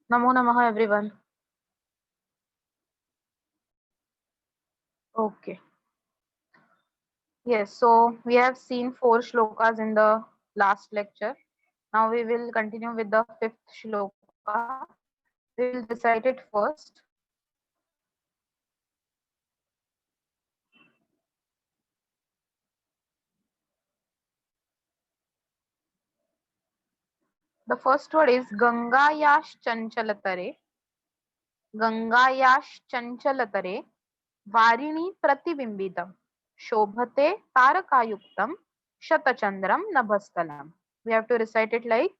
Namo Namaha everyone. Okay. Yes, so we have seen four shlokas in the last lecture. Now we will continue with the fifth shloka. We will recite it first. The first word is Gangayash Chanchalatare. Gangayash Chanchalatare Varini Pratibimbitam Shobhate Tarakayuktam Shatachandram Nabhastalam. We have to recite it like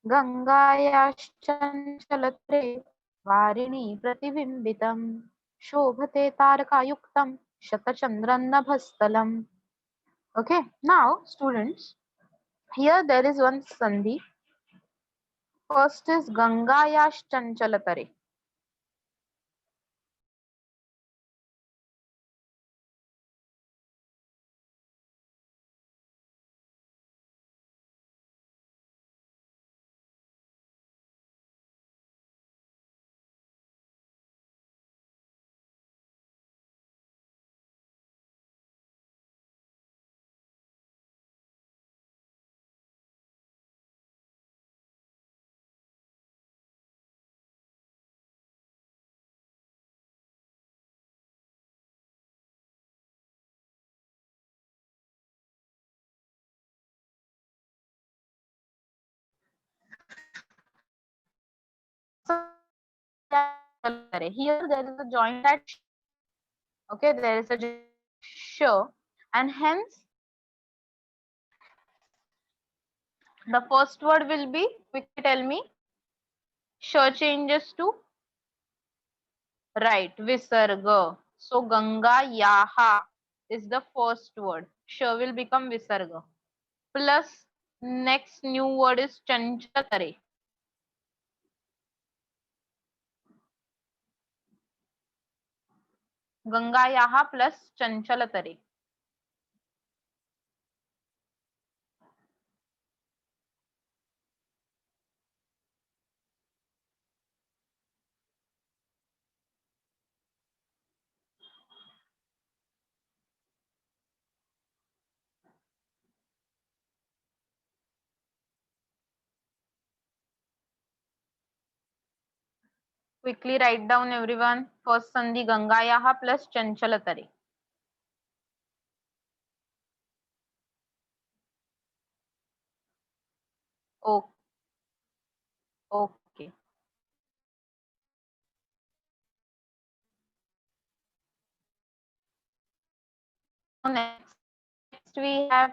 Gangayash Chanchalatare Varini Pratibimbitam Shobhate Tarakayuktam Shatachandram Nabhastalam. Okay, now students, here there is one sandhi. First is Gangayash Chanchalatare. Here there is a joint at sh. Okay, there is a joint at sh, and hence the first word will be, quickly tell me, sh changes to right, visarga. So Ganga Yaha is the first word. Sh will become visarga. Plus next new word is Chanchalatare. Ganga Yaha plus Chanchalatare. Quickly write down everyone. First sandhi Ganga Yaha plus Chanchalatare. Oh, okay. Now next we have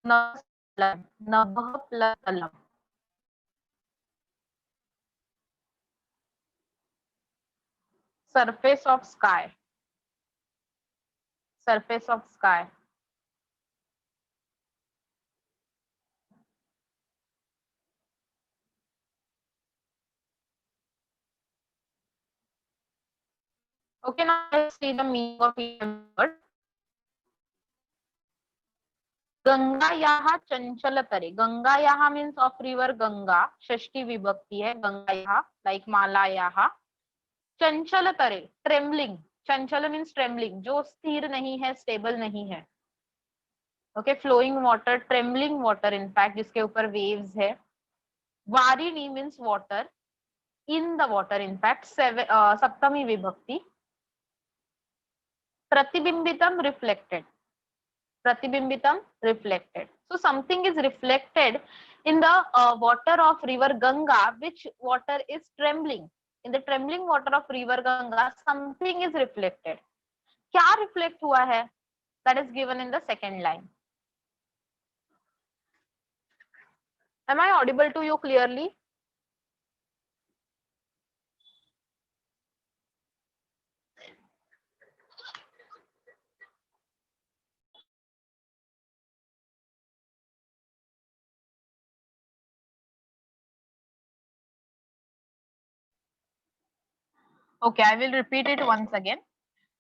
Nabhastalam. Nabha plus talam. Surface of sky. Surface of sky. Okay, now let's see the meaning of each word. Ganga Yaha Chanchalatare. Ganga Yaha means of river Ganga. Shashti vibhakti hai. Ganga Yaha, like Mala Yaha. Chanchalatare, trembling. Chanchala means trembling. जो स्थिर नहीं है, stable नहीं है. Okay, flowing water, trembling water, in fact, जिसके ऊपर waves है. Varini means water. In the water, in fact, Saptami Vibhakti. Pratibimbitam, reflected. Pratibimbitam, reflected. So something is reflected in the water of river Ganga, which water is trembling. In the trembling water of river Ganga, something is reflected. क्या reflect हुआ है? That is given in the second line. Am I audible to you clearly? Okay, I will repeat it once again.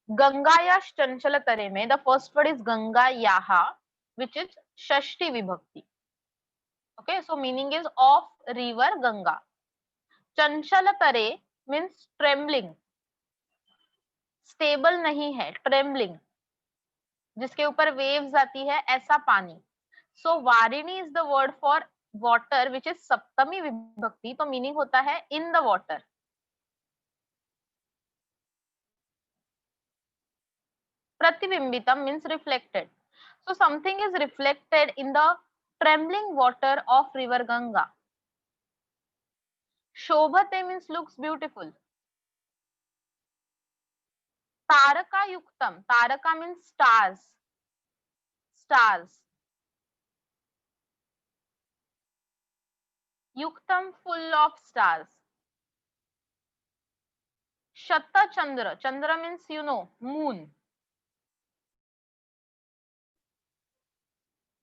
Gangayash Chanchal Tare में the first word is Gangayaha, which is Shashti Vibhakti. Okay, so meaning is of river Ganga. Chanchal Tare means trembling, stable नहीं है, trembling, जिसके ऊपर waves आती है, ऐसा पानी. So वारिणी is the word for water which is saptami vibhakti, तो मीनिंग होता है इन द वाटर. प्रतिबिंबितम means reflected. So something is reflected in the trembling water of river Ganga. Shobhate means looks beautiful. Taraka yuktam. Taraka means stars. Stars. Yuktam full of stars. Shatta Chandra. Chandra means you know moon.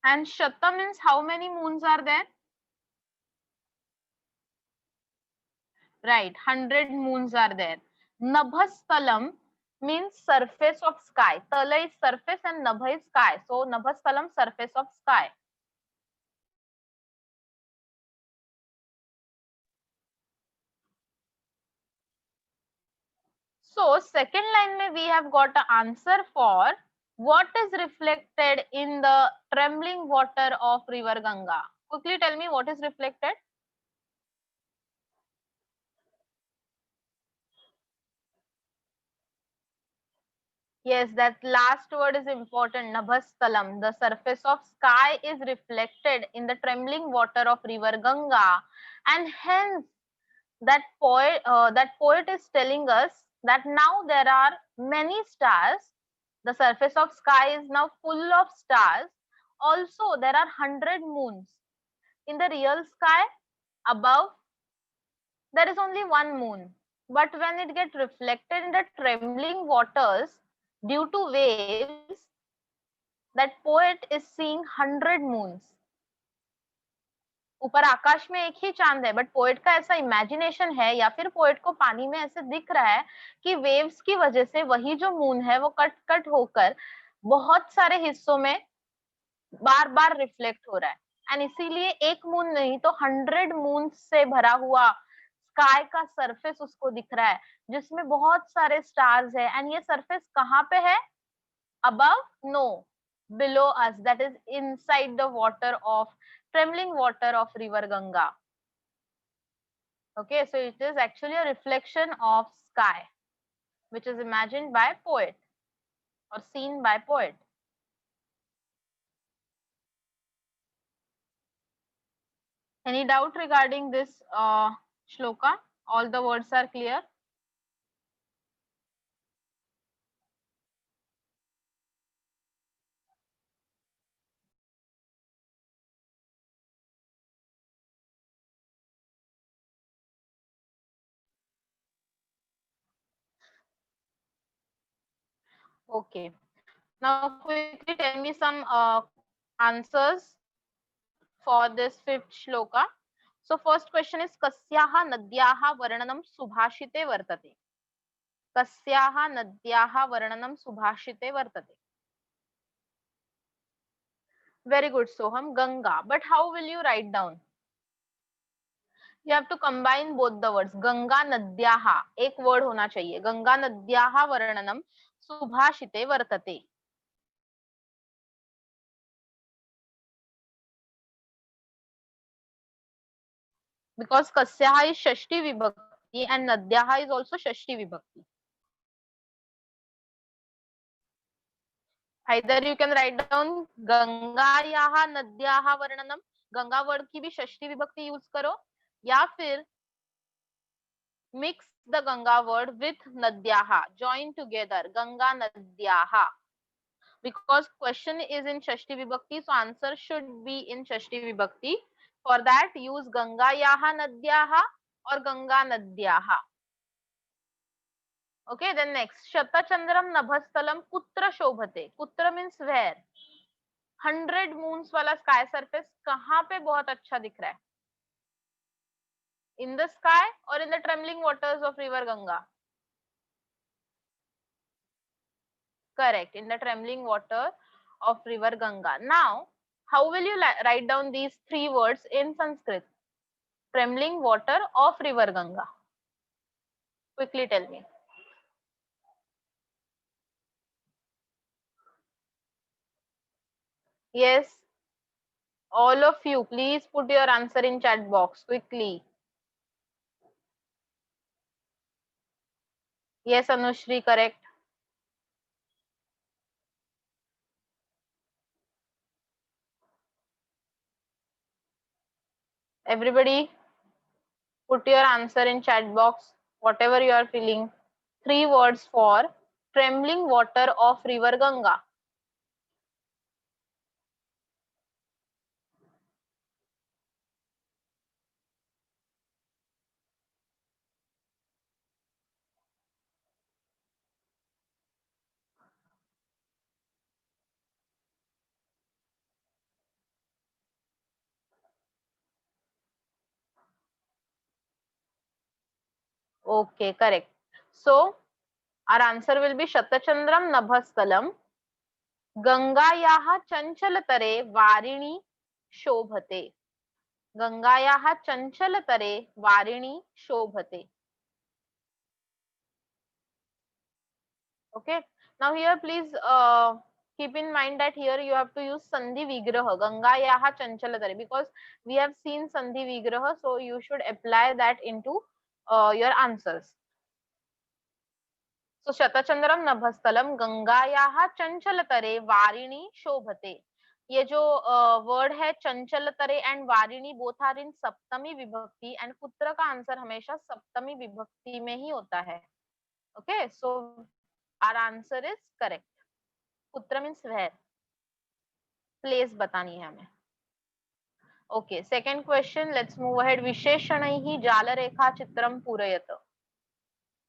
And Shatta means how many moons are there? Right, 100 moons are there. Nabhastalam means surface of sky. Tala is surface and Nabha is sky. So Nabhastalam, surface of sky. So second line mein we have got an answer for what is reflected in the trembling water of river Ganga. Quickly tell me what is reflected. Yes, that last word is important. Nabhastalam. The surface of sky is reflected in the trembling water of river Ganga, and hence that poet is telling us that now there are many stars. The surface of sky is now full of stars. Also, there are 100 moons. In the real sky, above, there is only one moon. But when it gets reflected in the trembling waters due to waves, that poet is seeing 100 moons. ऊपर आकाश में एक ही चांद है, but poet का ऐसा imagination है या फिर पोएट को पानी में ऐसे दिख रहा है कि वेव्स की वजह से वही जो मून है वो कट कट होकर बहुत सारे हिस्सों में बार बार रिफ्लेक्ट हो रहा है. एंड इसीलिए एक मून नहीं तो 100 मून से भरा हुआ स्काई का सरफेस उसको दिख रहा है, जिसमें बहुत सारे स्टार्स है. एंड ये सरफेस कहाँ पे है? Above? No, below us, that is inside the water of trembling water of river Ganga. Okay, so it is actually a reflection of sky which is imagined by poet or seen by poet. Any doubt regarding this shloka? All the words are clear? Okay, now quickly tell me some answers for this fifth shloka. So first question is kasyaha nadyaha varnanam subhashite vartate. Kasyaha nadyaha varnanam subhashite vartate. Very good, Soham. Ganga. But how will you write down? You have to combine both the words. Ganga nadyaha. एक word होना चाहिए. Ganga nadyaha varnanam subhashite vartate. Because kasyaha is shashti vibhakti and nadyaha is also shashti vibhakti. Either you can write down गंगायाः नद्याः वर्णनम, Ganga word की भी षष्ठी विभक्ति use करो, या फिर mix the Ganga word with नद्याः, join together गंगा नद्याः. Because question is in Shashthi vibhakti, so answer should be in Shashthi vibhakti. For that use गंगायाः नद्याः or गंगा नद्याः. Okay, then next शतचंद्रम नभस्थलम कुत्र शोभते. कुत्र means where. 100 मून्स वाला स्काई सरफेस कहाँ पे बहुत अच्छा दिख रहा है? इन द स्काई और in the trembling waters of river Ganga. Correct. In the trembling water of river Ganga. Now, how will you write down these three words in Sanskrit? Trembling water of river Ganga. Quickly tell me. Yes, all of you, please put your answer in chat box quickly. Yes, Anushri, correct. Everybody, put your answer in chat box, whatever you are feeling. Three words for trembling water of river Ganga. Okay, correct. So, our answer will be Shatachandram Nabhastalam. गंगायाः चंचलतरे वारिणी शोभते. गंगायाः चंचलतरे वारिणी शोभते. Okay. Now here please keep in mind that here you have to use Sandhi Vigraha. Gangayaha Chanchalatare, because we have seen Sandhi Vigraha, so you should apply that into your answers. So Shatachandram Nabhastalam Gangayaha Chanchalatare Varini Shobhate. ये जो word है चंचल तरे and वारिणी both are in saptami विभक्ति and पुत्र का answer हमेशा सप्तमी विभक्ति में ही होता है. Okay, so our answer is correct. पुत्र मीन्स वेयर, प्लेस बतानी है हमें. Okay, second question, let's move ahead. विशेषणैः जालरेखा चित्रम पूरयत.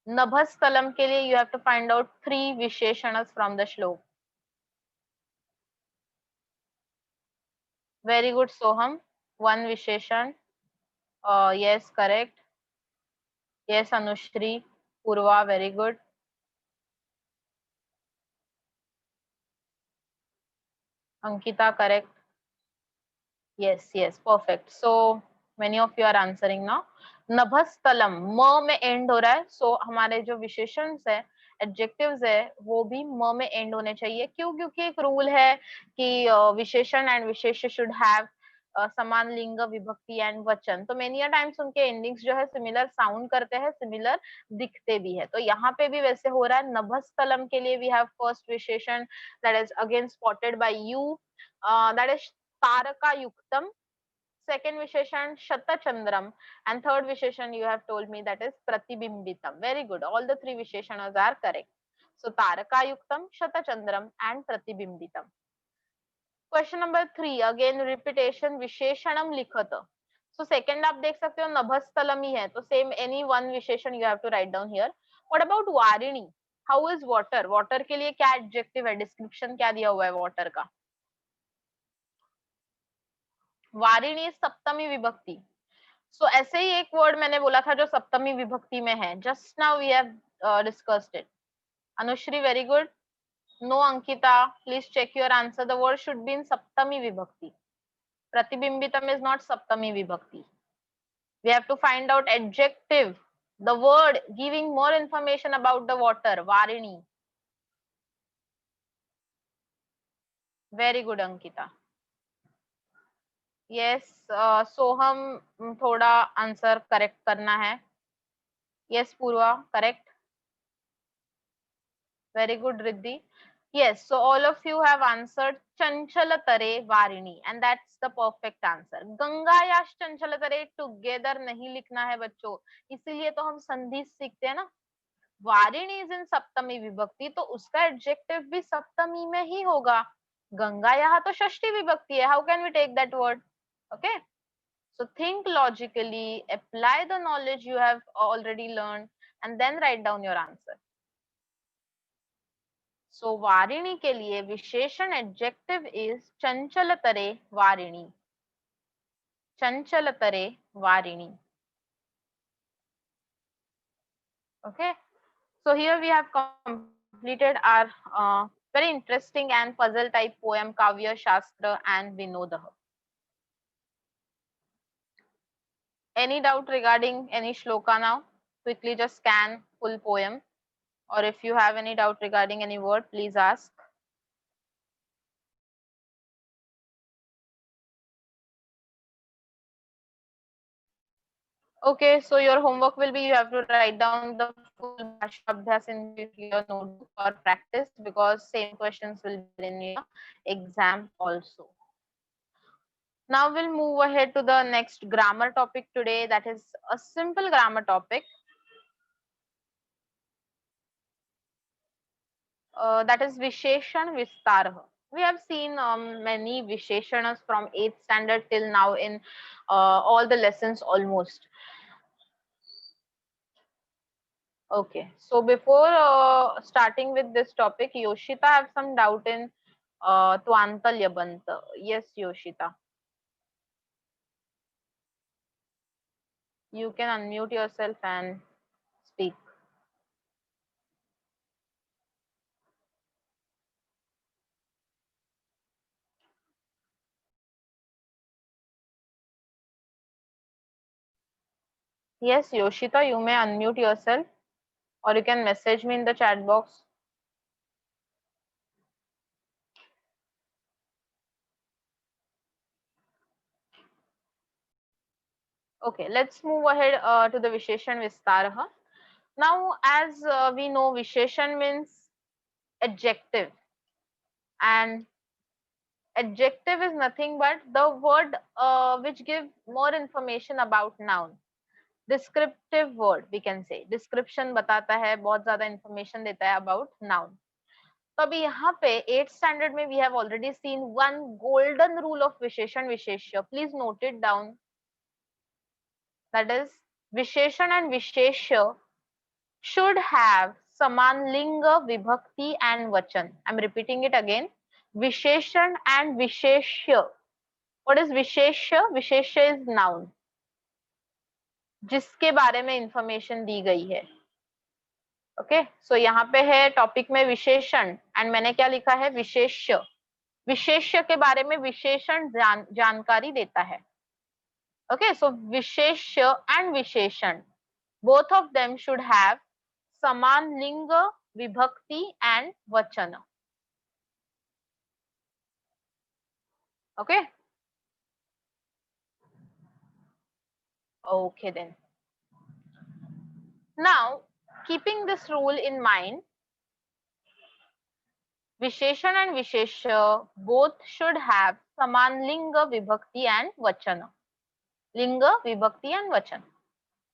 नभस्थलम के लिए you have to find out three विशेषणस from the shloka. Very good, Soham. One Visheshan. Yes, correct. Yes, Anushri. Purva, very good. Ankita, correct. Yes, yes, perfect. So many of you are answering now. नभस्थलम म में and हो रहा है, सो हमारे जो विशेषण है, एडजेक्टिव्स है, वो भी म में एंड होने चाहिए. क्यों? क्योंकि एक रूल है कि विशेषण एंड विशेष्य शुड हैव समान लिंग विभक्ति एंड वचन. तो मेनी टाइम्स उनके एंडिंग्स जो है सिमिलर साउंड करते हैं, सिमिलर दिखते भी है. तो यहाँ पे भी वैसे हो रहा है. नभस्थलम के लिए वी हैव फर्स्ट विशेषण that is again spotted by you, that is तारका युक्तम. Second Visheshan Shatachandram, and third Visheshan you have told me that is Pratibimbitam. Very good. All the three Visheshanas are correct. So Taraka Yuktam, Shatachandram and Pratibimbitam. Question number 3, again repetition, Visheshanam Likhata. So second आप देख सकते हो नभस्थलम ही है, तो same any one विशेषण you have to write down here. What about वारिणी? How is water? Water के लिए क्या adjective है? Description क्या दिया हुआ है water का? वारिणी सप्तमी विभक्ति. सो ऐसे ही एक वर्ड मैंने बोला था जो सप्तमी विभक्ति में है. Just now we have discussed it. Anushree, very good. No Ankita, please check your answer. The word should be in saptami vibhakti. प्रतिबिंबितम is not saptami vibhakti. We have to find out adjective, the word giving more information about the water. वारिणी. Very good Ankita. Yes, Soham थोड़ा answer correct करना है. Yes Purva, correct. Very good, Riddhi. Yes, so all of you have answered Chanchalatare Varini, and that's the perfect answer. Ganga या चंचलतरे together नहीं लिखना है बच्चों, इसीलिए तो हम संधि सीखते हैं ना. वारिणी इज इन सप्तमी विभक्ति, तो उसका एडजेक्टिव भी सप्तमी में ही होगा. गंगा यहाँ तो षष्ठी विभक्ति है. How can we take that word? Okay, so think logically, apply the knowledge you have already learned, and then write down your answer. So वारिणी के लिए विशेषण एडजेक्टिव इज चंचलतरे वारिणी. चंचलतरे वारिणी. Okay, so here we have completed our Very interesting and puzzle type poem, Kavya, Shastra and Vinodah. Any doubt regarding any shloka now? Quickly just scan full poem, or if you have any doubt regarding any word, please ask. Okay, so your homework will be you have to write down the full Bhasha Abhyas in your notebook for practice, because same questions will be in your exam also. Now we'll move ahead to the next grammar topic today, that is a simple grammar topic. That is Visheshan Vistarah. We have seen many Visheshanas from 8th standard till now in all the lessons almost. Okay, so before starting with this topic, Yoshita have some doubt in Twantalya Banta. Yes, Yoshita. You can unmute yourself and speak. Yes, Yoshita, you may unmute yourself, or you can message me in the chat box. Okay, let's move ahead to the Visheshan Vistaraha. Now, as we know, Visheshan means adjective, and adjective is nothing but the word which gives more information about noun. Descriptive word we can say, description बताता है, बहुत ज्यादा information देता है about noun. तो अभी यहाँ पे 8th standard में we have already seen one golden rule of विशेषण विशेष्य. Please note it down. That is, विशेषण and विशेष्य should have saman linga, vibhakti and vachan. I'm repeating it again. Visheshan and visheshya. What is visheshya? Visheshya is noun, जिसके बारे में information दी गई है. Okay, सो यहाँ पे है टॉपिक में विशेषण, एंड मैंने क्या लिखा है? विशेष्य. विशेष्य के बारे में विशेषण जानकारी देता है. ओके, सो विशेष्य एंड विशेषण, both of them should have saman linga, vibhakti and vachana. Okay. Okay then. Now, keeping this rule in mind, Visheshan and Visheshya both should have saman linga, vibhakti and vachana. Linga, vibhakti and vachana.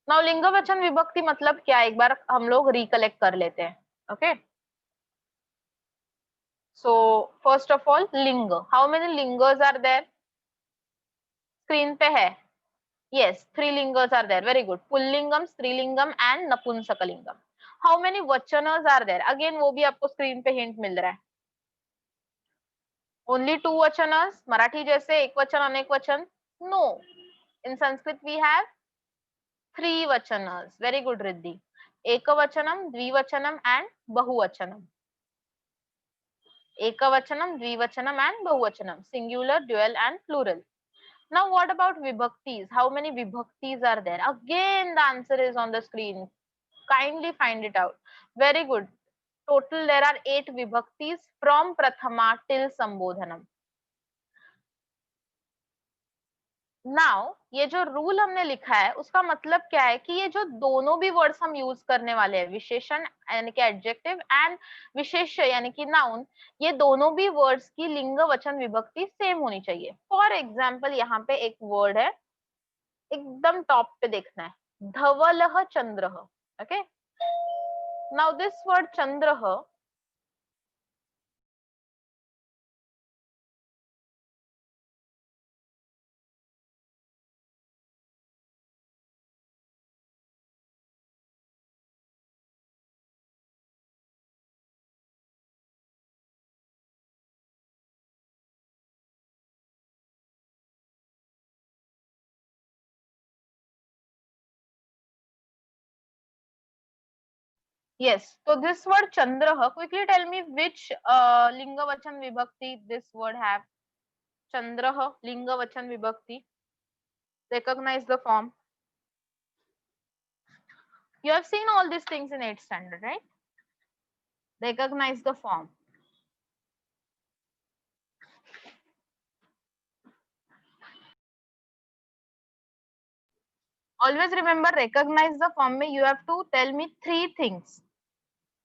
Now, linga, vachan, vibhakti मतलब क्या? एक बार हम लोग recollect कर लेते हैं. Okay. So, first of all, linga. How many lingas are there? Screen पे है. Yes, 3 lingas are there. Very good. Pullingam, Strilingam and Napunsakalingam. How many vachanas are there? Again, वो भी आपको screen पे hint मिल रहा है. Only 2 vachanas. मराठी जैसे एक वचन अनेक वचन? No. In Sanskrit we have 3 vachanas. Very good, Riddhi. Ekavachanam, Dvivachanam and Bahuvachanam. Ekavachanam, Dvivachanam and Bahuvachanam. Singular, dual and plural. Now what about vibhaktis? How many vibhaktis are there? Again, the answer is on the screen. Kindly find it out. Very good. Total there are 8 vibhaktis from Prathama till Sambodhanam. Now ये जो rule हमने लिखा है उसका मतलब क्या है कि ये जो दोनों भी वर्ड्स हम यूज करने वाले हैं, विशेषण यानी कि एडजेक्टिव एंड विशेष्य यानी कि नाउन, ये दोनों भी वर्ड्स की लिंग वचन विभक्ति सेम होनी चाहिए. फॉर एग्जाम्पल यहाँ पे एक वर्ड है, एकदम टॉप पे देखना है, धवलः चंद्रः. ओके, नाउ दिस वर्ड चंद्रः Yes. So this word Chandraha, quickly tell me which Linga Vachan Vibhakti this word have. Chandraha, Linga Vachan Vibhakti. Recognize the form. You have seen all these things in 8th standard, right? Recognize the form. Always remember, recognize the form. You have to tell me 3 things.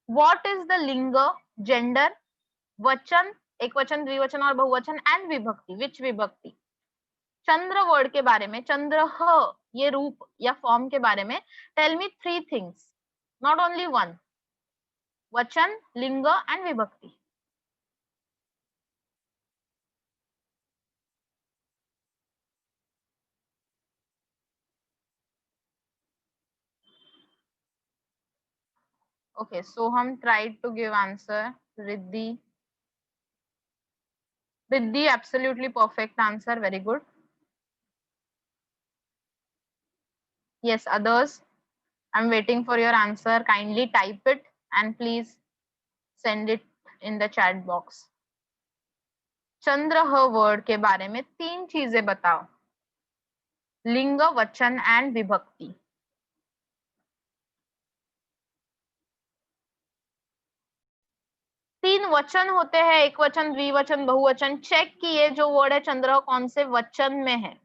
What is the linga, gender, vachan, ekvachan, द्विवचन और बहुवचन, and vibhakti. Which vibhakti? Chandra word के बारे में, चंद्र ये रूप या form के बारे में tell me 3 things, not only 1. वचन, लिंग एंड विभक्ति. ओके, सो हम try to give answer. Riddhi, Riddhi absolutely perfect answer, very good. Yes, others, I'm waiting for your answer. Kindly type it and please send it in the chat box. Chandra word के बारे में 3 चीजें बताओ. लिंग, वचन एंड विभक्ति. 3 वचन होते हैं, एक वचन, द्विवचन, बहुवचन. चेक किए जो वर्ड है चंद्र कौन से वचन में है.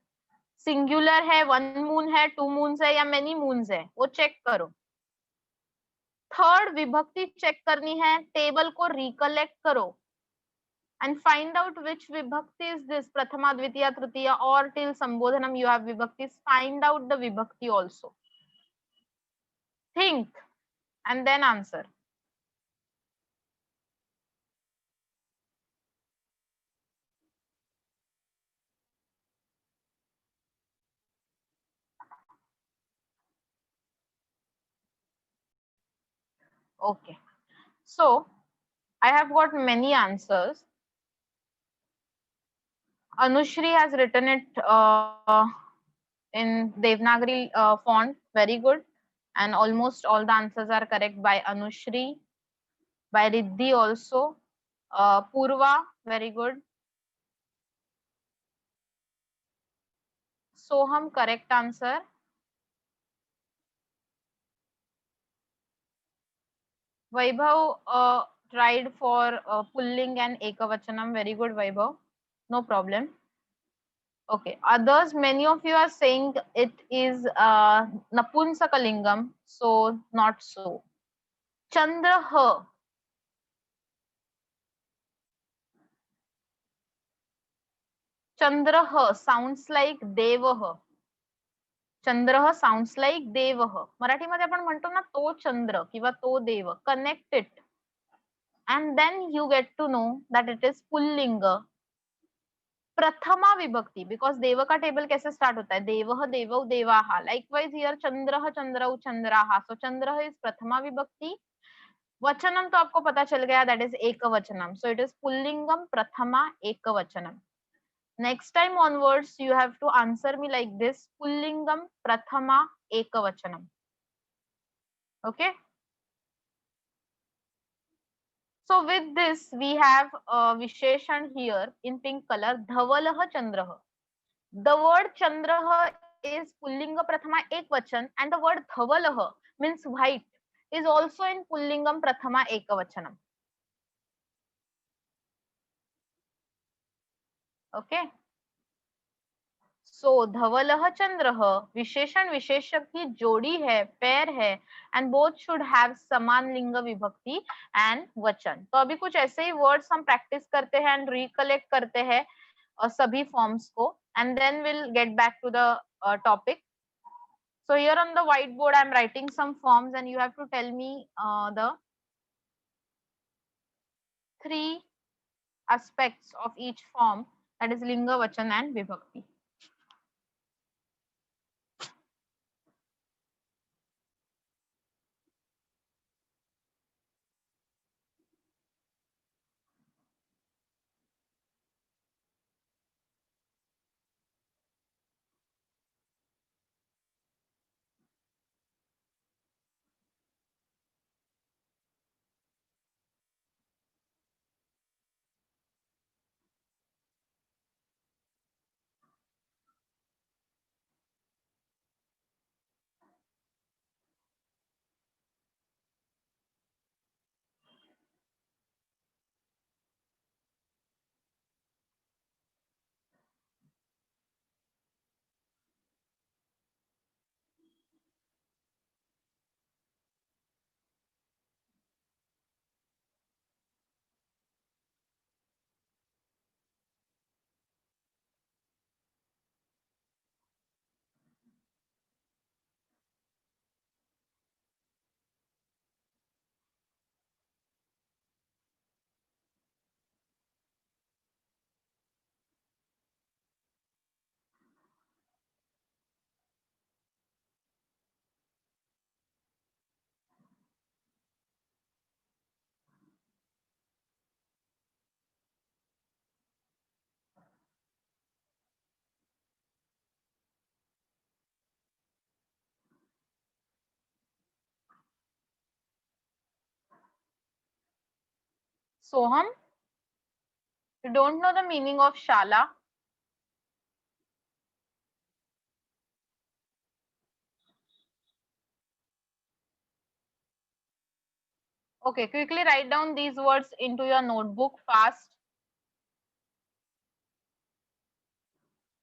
सिंगुलर है, 1 मून है, 2 मून्स है या मेनी मून्स है, वो चेक करो. थर्ड, विभक्ति चेक करनी है, टेबल को रिकलेक्ट करो and find out which vibhakti is this. Prathama, Dvitiya, Tritiya or till Sambodhanam you have vibhaktis. Find out the vibhakti also. Think and then answer. Okay. So I have got many answers. Anushri has written it in Devanagari font. Very good. And almost all the answers are correct by Anushri. By Riddhi also. Purva, very good. Soham, correct answer. Vaibhav tried for pulling and ekavachanam. Very good, Vaibhav. No problem. Okay. Others, many of you are saying it is Napunsakalingam. So, not so. Chandraha. Chandraha sounds like Devaha. Chandra sounds like Dev. मराठीमध्ये आपण म्हणतो ना तो चंद्र किंवा तो देव. Connect it and then you get to know that it is pulling. Prathama vibhakti, because देव का टेबल कैसे स्टार्ट होता है, देवः देवौ देवाः. लाइकवाइज हियर चंद्रः चंद्रौ चंद्राः. सो चंद्रः इज प्रथमा विभक्ति. वचनम तो आपको पता चल गया, दैट इज एक वचनम. सो इट इज पुल्लिंगम प्रथमा एक वचनम. Next time onwards you have to answer me like this: pullingam prathama ekavachanam. Okay, so with this we have a visheshan here in pink color, dhavalah chandrah. The word chandrah is pullinga prathama ekvachan and the word dhavalah means white is also in pullingam prathama ekavachanam. Okay, सो धवलह चंद्रह विशेषण विशेषक की जोड़ी है, pair है, and both should have समान लिंग विभक्ति and वचन. तो अभी कुछ ऐसे ही वर्ड्स हम प्रैक्टिस करते हैं एंड रिकलेक्ट करते हैं सभी फॉर्म्स को, and then will get back to the topic. So here on the whiteboard I am writing some forms and you have to tell me the 3 aspects of each form, that is linga, vachan and vibhakti. Soham, you don't know the meaning of Shala? Okay, quickly write down these words into your notebook fast.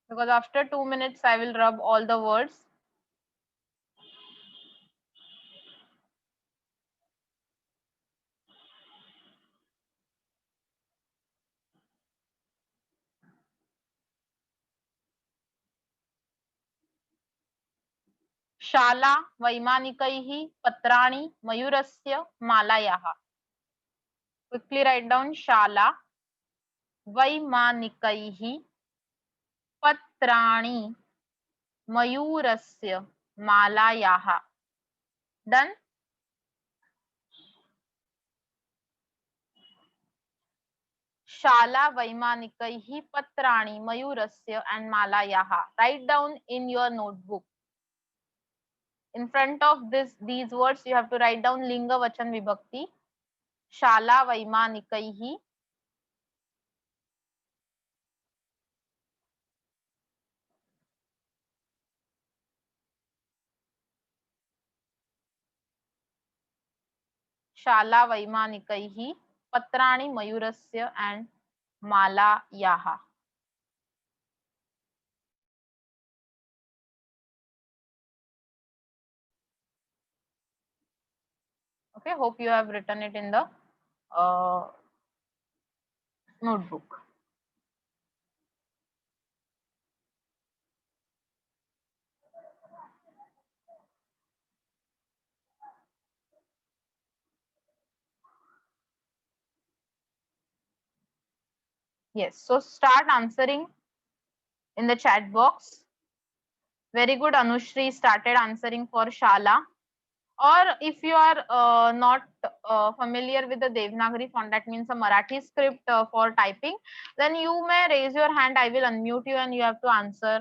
Because after 2 minutes, I will rub all the words. शाला वैमानिकैः पत्राणि मयूरस्य मालायाः. Quickly write down शाला वैमानिकैः पत्राणि मयूरस्य मालायाः. Done? शाला वैमानिकैः पत्राणि मयूरस्य and मालायाः. Write down in your notebook. In front of these words, you have to write down linga vachan vibhakti. Shala vaimanikaihi. Shala vaimanikaihi. Patrani mayurasya and malayaha. Okay, hope you have written it in the notebook. Yes, so start answering in the chat box. Very good, Anushri started answering for Shala. Or if you are not familiar with the Devanagari font, that means a Marathi script for typing, then you may raise your hand. I will unmute you and you have to answer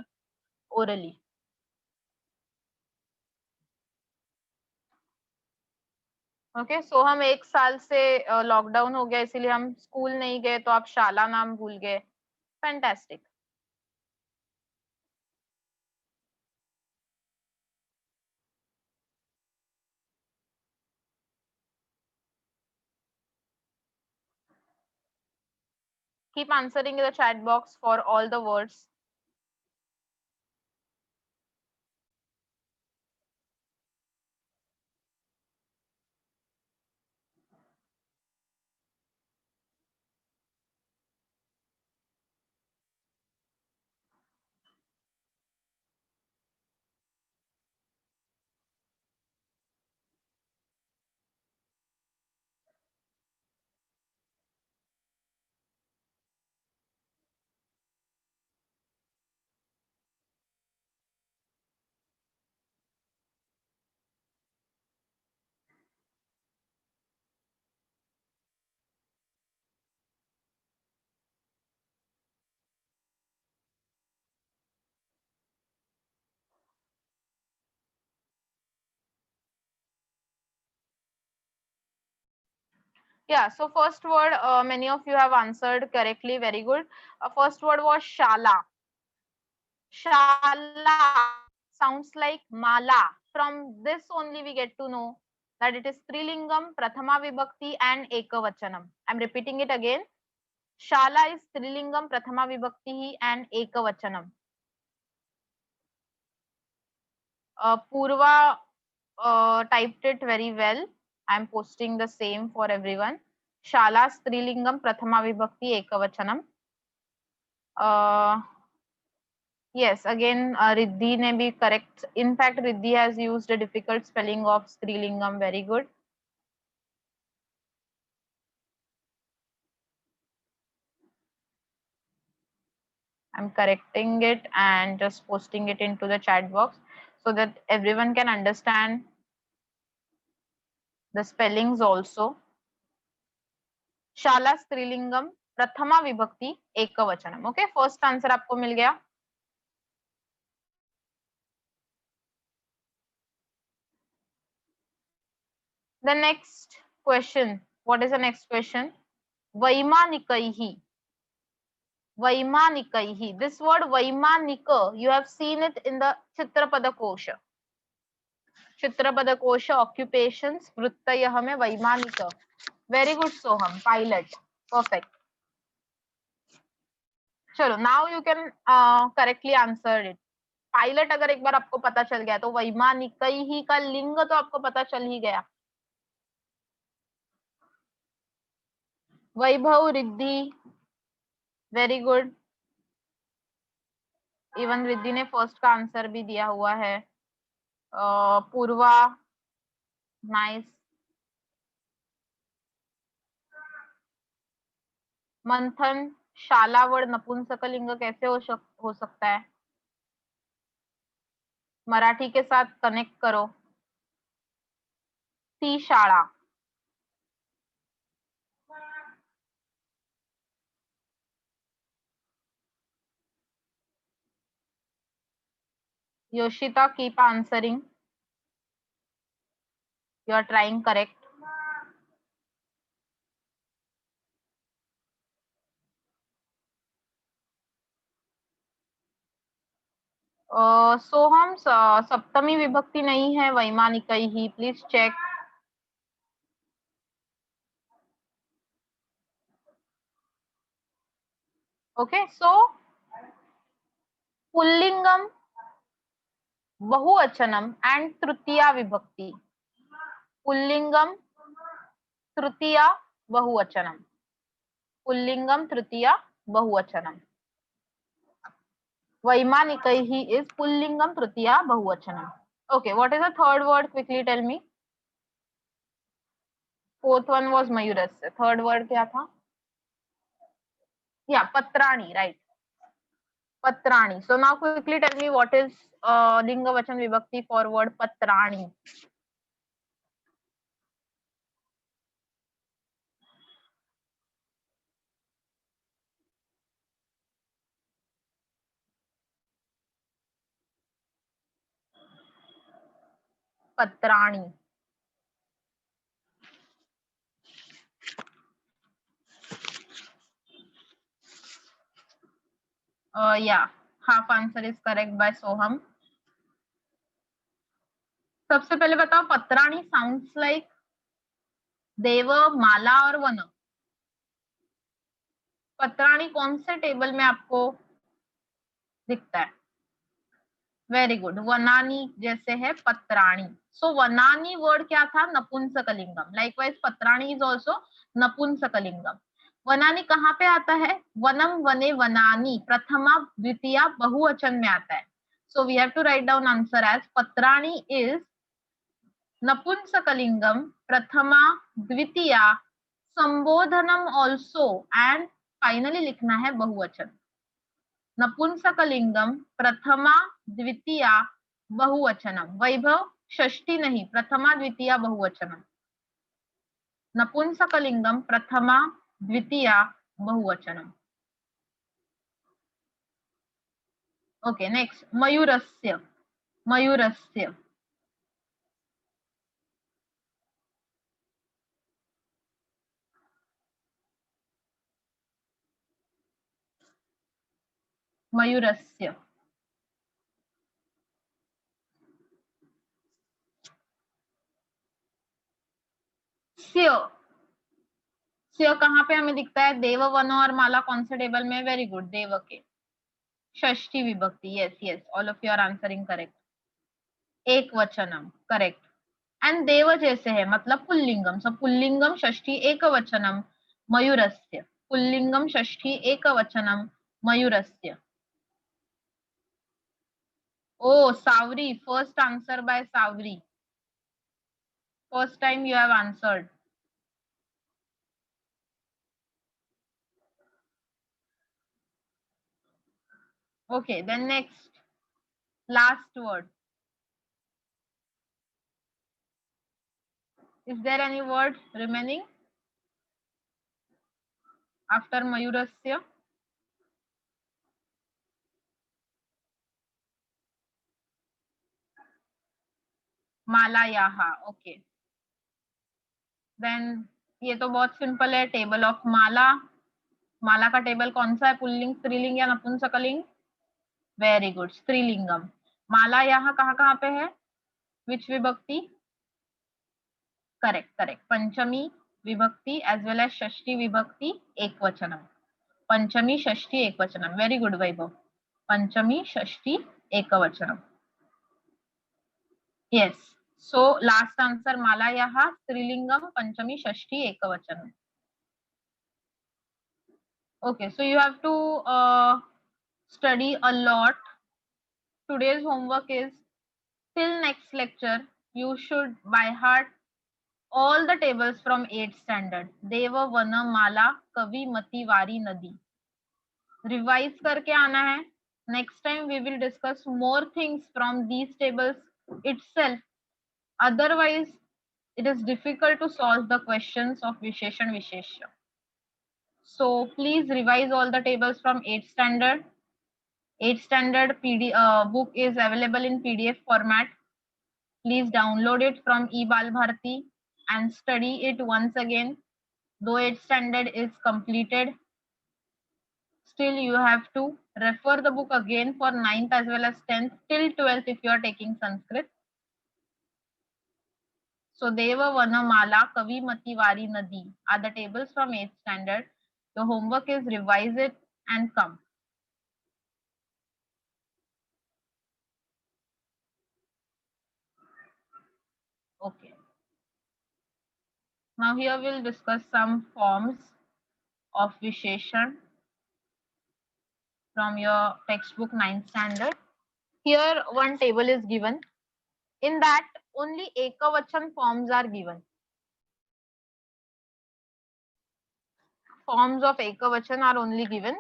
orally. Okay so हम 1 साल से lockdown हो गया इसीलिए हम school नहीं गए तो आप शाला नाम भूल गए. Fantastic. Keep answering in the chat box for all the words. Yeah, so first word, many of you have answered correctly. Very good. First word was shala. Shala sounds like mala. From this only we get to know that it is Strilingam, Prathama Vibhakti and Ekavachanam. I'm repeating it again. Shala is Strilingam, Prathama Vibhakti and Ekavachanam. Purva typed it very well. I'm posting the same for everyone. Shala Strilingam Prathama Vibhakti Ekavachanam. Yes, again Riddhi ne be correct. In fact, Riddhi has used a difficult spelling of Strilingam. Very good. I'm correcting it and just posting it into the chat box so that everyone can understand the spellings also. शाला स्त्रीलिंगम प्रथमा विभक्ति एकवचनम. Okay, first answer आपको मिल गया. The next question. What is the next question? वैमानिकैः, वैमानिकैः. This word वैमानिक, you have seen it in the चित्रपदकोश. चित्रपदकोश occupations वृत्तयः में वैमानिक. Very good सोहम. Pilot. Perfect. चलो, now you can correctly answer it. Pilot अगर एक बार आपको पता चल गया तो वैमानिकैः का लिंग तो आपको पता चल ही गया. Vaibhav, Riddhi. Very good. Even Riddhi ने फर्स्ट का आंसर भी दिया हुआ है. पूर्वा, नाइस. मंथन, शालावड़ नपुंसकलिंग कैसे हो सकता है? मराठी के साथ कनेक्ट करो. ती शाळा. Yoshita, keep answering. You are trying correct. Soham, सप्तमी विभक्ति नहीं है वैमानिकैः. Please check. Okay, so pullingam, bahuvachanam and tritiya vibhakti. Pullingam, Tritiya, बहुवचनम. पुल्लिंगम, Tritiya, बहुवचनम. वैमानिकैः is पुल्लिंगम, Tritiya, बहुवचनम. Okay, what is the third word? Quickly tell me. Fourth one was मयूरस्य. Third word क्या था? Yeah, पत्राणि, right. पत्राणि. So now quickly tell me what is लिंग वचन विभक्ति for word पत्राणि. पत्राणि. Yeah, half answer is correct by सोहम. सबसे पहले बताओ, पत्राणि साउंड्स लाइक देव, माला और वन. पत्राणि कौन से टेबल में आपको दिखता है? Very good. वनानी जैसे है पत्राणि. सो वनानी वर्ड क्या था? नपुंसकलिंगम. लाइकवाइज पत्राणि इज आल्सो नपुंसकलिंगम. वनानी कहाँ पे आता है? वनम, वने, वनानी प्रथमा द्वितीया बहुवचन में आता है. So we have to write down answer as पत्राणि इज नपुंसकलिंगम, प्रथमा, द्वितीया, संबोधनम ऑल्सो, एंड फाइनली लिखना है बहुवचन. नपुंसकलिंगम, प्रथमा, द्वितीया, बहुवचनम. वैभव, षष्ठी नहीं, प्रथमा, द्वितीया, बहुवचनम. नपुंसकलिंगम, प्रथमा, द्वितीया, बहुवचनम. Okay, next. मयूरस्य. मयूरस्य. मयूरस्य. स्य. स्य कहाँ पे हमें दिखता है? देव, वन और माला कौन से टेबल में? वेरी गुड, देव के. षष्ठी विभक्ति. Yes yes, all of you are answering correct. एक वचनम, करेक्ट. एंड देव जैसे है मतलब पुल्लिंगम. सो पुल्लिंगम षष्ठी एक वचनम मयूरस्य. पुल्लिंगम षष्ठी एक वचनम मयूरस्य. ओ सावरी, first answer by Sawari. First time you have answered. Okay, then next, last word. Is there any word remaining after Mayurasya? Malayaha. Okay. Then ये तो बहुत सिंपल है, टेबल ऑफ माला। माला का टेबल कौन सा है, पुल्लिंग, स्त्रीलिंग या नपुंसकलिंग? Very good, स्त्रीलिंगम। माला यहाँ कहाँ कहाँ पे है, विच विभक्ति? करेक्ट करेक्ट, पंचमी विभक्ति एज वेल एज षष्ठी विभक्ति एक वचनम। पंचमी षष्ठी एक वचनम, वेरी गुड वैभव, पंचमी षष्ठी एक वचनम। yes, so last answer मालायाः स्त्रीलिंगम पंचमी षष्ठी एक वचनम. Okay, so you have to study a lot. Today's homework is, till next lecture you should by heart all the tables from 8th standard, Deva Vana Mala Kavi Mati Vari Nadi. Revise करके आना है. Next time we will discuss more things from these tables itself. Otherwise, it is difficult to solve the questions of Visheshan Vishesha. So please revise all the tables from 8th standard. 8th standard book is available in PDF format. Please download it from eBalbharti and study it once again. Though 8th standard is completed, still you have to refer the book again for 9th as well as 10th till 12th if you are taking Sanskrit. So Deva Vana Mala Kavi Mati Vari Nadi are the tables from 8th standard. The homework is revise it and come. Okay. Now here we'll discuss some forms of Visheshan from your textbook 9th standard. Here one table is given. In that only Ekavachan forms are given. Forms of Ekavachan are only given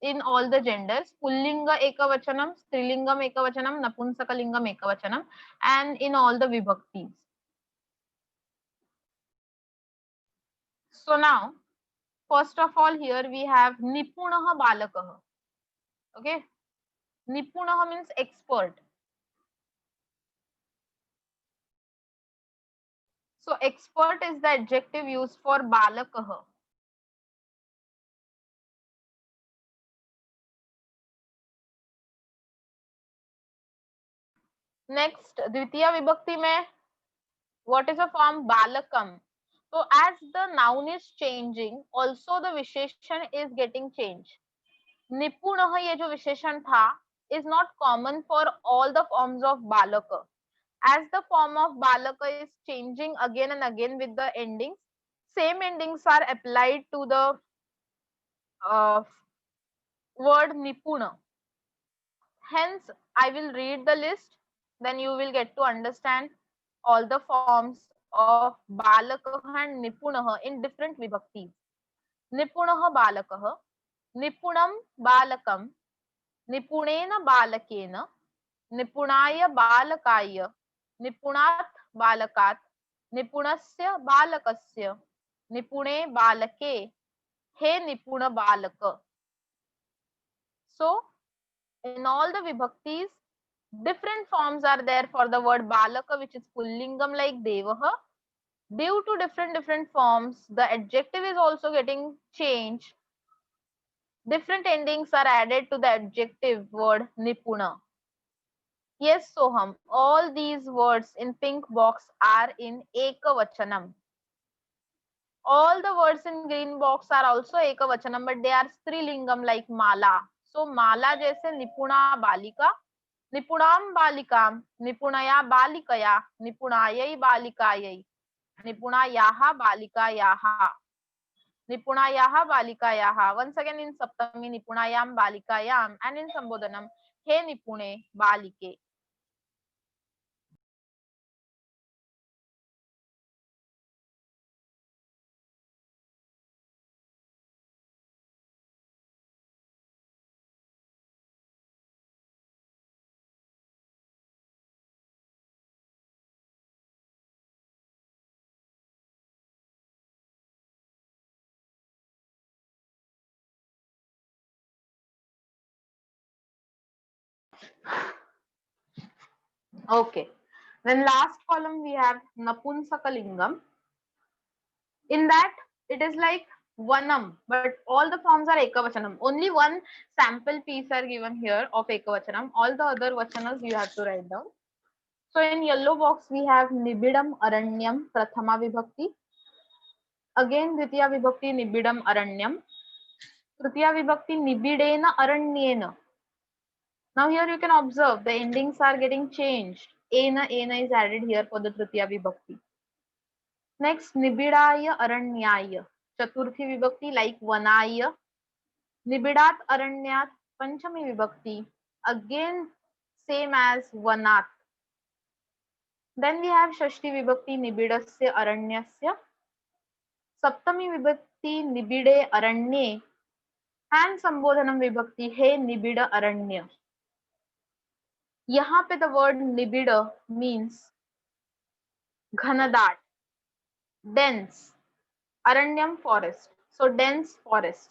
in all the genders. Pullinga Ekavachanam, Strilingam Ekavachanam, Napunsakalingam Ekavachanam, and in all the Vibhaktis. So now, first of all, here we have Nipunaha Balakaha. Okay. Nipunaha means expert. So expert is the adjective used for Balakaha. Next, Dvitiya Vibhakti mein, what is a form? Balakam. So as the noun is changing, also the Visheshan is getting changed. Nipunaha ye jo Visheshan tha is not common for all the forms of Balaka. As the form of Balaka is changing again and again with the endings, same endings are applied to the word Nipuna. Hence, I will read the list, then you will get to understand all the forms of Balakaha and Nipunaha in different vibhaktis. Nipunaha Balakaha, Nipunam Balakam, Nipunena Balakena, Nipunaya Balakaya, Nipunat Balakat, Nipunasya Balakasya, Nipune Balake, He Nipuna Balaka. So, in all the vibhaktis, different forms are there for the word Balaka, which is Pullingam like Devaha. Due to different forms, the adjective is also getting changed. Different endings are added to the adjective word Nipuna. Yes, Soham, all these words in pink box are in Ekavachanam. All the words in green box are also Ekavachanam, but they are Strilingam like Mala. So, Mala jaise Nipuna Balika, Nipunam Balikam, Nipunaya Balikaya, Nipunayai Balikayai, Nipunayaha Balikayaha, Nipunayaha Balikayaha. Once again in Saptami, Nipunayam Balikayam, and in Sambodhanam, He Nipune Balike. Okay. Then last column we have Napunsakalingam. In that It is like Vanam, but all the forms are Ekavachanam. Only one sample piece are given here of Ekavachanam. All the other Vachanas you have to write down. So in yellow box we have Nibidam Aranyam Prathama Vibhakti. Again Dvitiya Vibhakti Nibidam Aranyam. Tritiya Vibhakti Nibidena Aranyena. Now here you can observe the endings are getting changed. Ena is added here for the Tritiya Vibhakti. Next Nibidaya Aranyaya. Chaturthi Vibhakti like Vanaya. Nibidat Aranyat Panchami Vibhakti. Again same as Vanat. Then we have Shashti Vibhakti Nibidasya Aranyasya. Saptami Vibhakti Nibide Aranye. And Sambodhanam Vibhakti He Nibida Aranya. यहाँ पे the word nibida means घनदाट, dense, aranyam forest, so dense forest.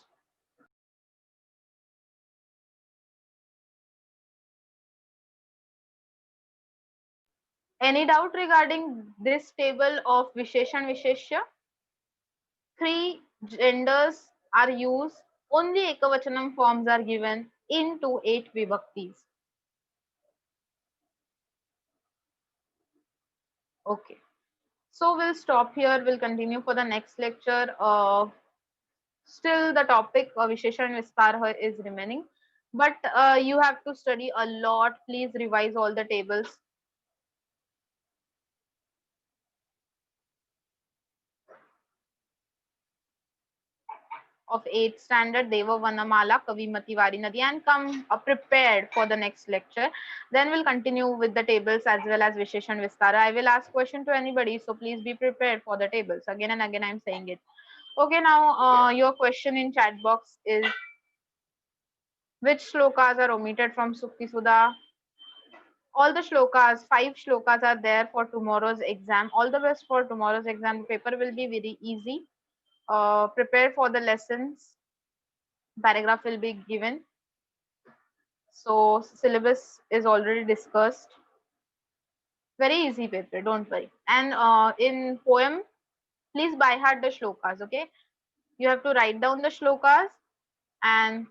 Any doubt regarding this table of Visheshan Visheshya? 3 genders are used, only Ekavachanam forms are given into 8 vibhaktis. Okay, so we'll stop here, we'll continue for the next lecture. Still the topic of Visheshan Vistar is remaining, but you have to study a lot. Please revise all the tables. Of 8th standard, Deva Vanamala, Kavimati Varinadi, and come prepared for the next lecture. Then we'll continue with the tables as well as Visheshan Vistara. I will ask question to anybody, so please be prepared for the tables. Again and again, I'm saying it. Okay, now your question in chat box is, which shlokas are omitted from Sukti Sudha? All the shlokas, 5 shlokas are there for tomorrow's exam. All the best for tomorrow's exam. The paper will be very easy. Prepare for the lessons. Paragraph will be given. So syllabus is already discussed. Very easy paper, don't worry. And in poem, please by heart the shlokas, okay? You have to write down the shlokas, and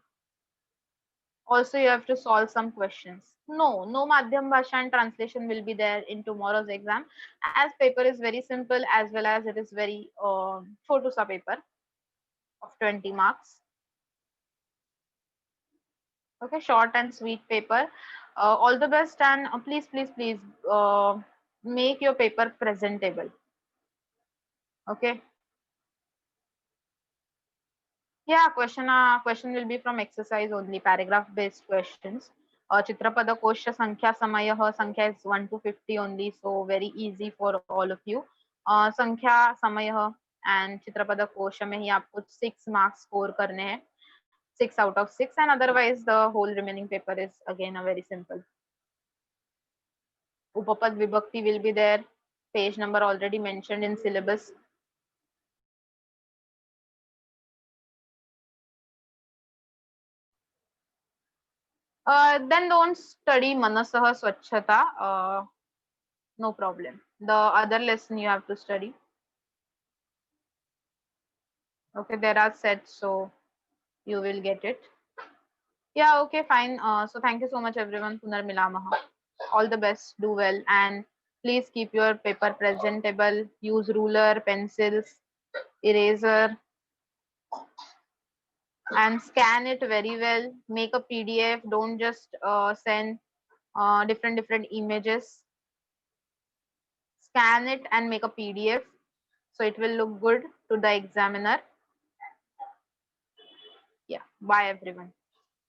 also you have to solve some questions. No Madhyam Bhasha and translation will be there in tomorrow's exam, as paper is very simple as well as it is very Photosa paper of 20 marks. Okay, short and sweet paper. All the best, and please make your paper presentable. Okay. Yeah, question will be from exercise only, paragraph based questions. Chitrapada Kosha Sankhya Samaya, Sankhya is 1 to 50 only, so very easy for all of you. Sankhya Samaya and Chitrapada Kosha में ही आपको 6 marks score करने हैं, 6 out of 6, and otherwise the whole remaining paper is again a very simple. Upapad Vibhakti will be there, page number already mentioned in syllabus. Then don't study Manasah Swachhata. No problem. The other lesson you have to study. Okay, there are sets, so you will get it. Yeah, okay, fine. So thank you so much, everyone. Punar Milamaha. All the best. Do well, and please keep your paper presentable. Use ruler, pencils, eraser, and scan it very well. Make a PDF. Don't just send different images. Scan it and make a PDF, so it will look good to the examiner. Yeah, bye everyone.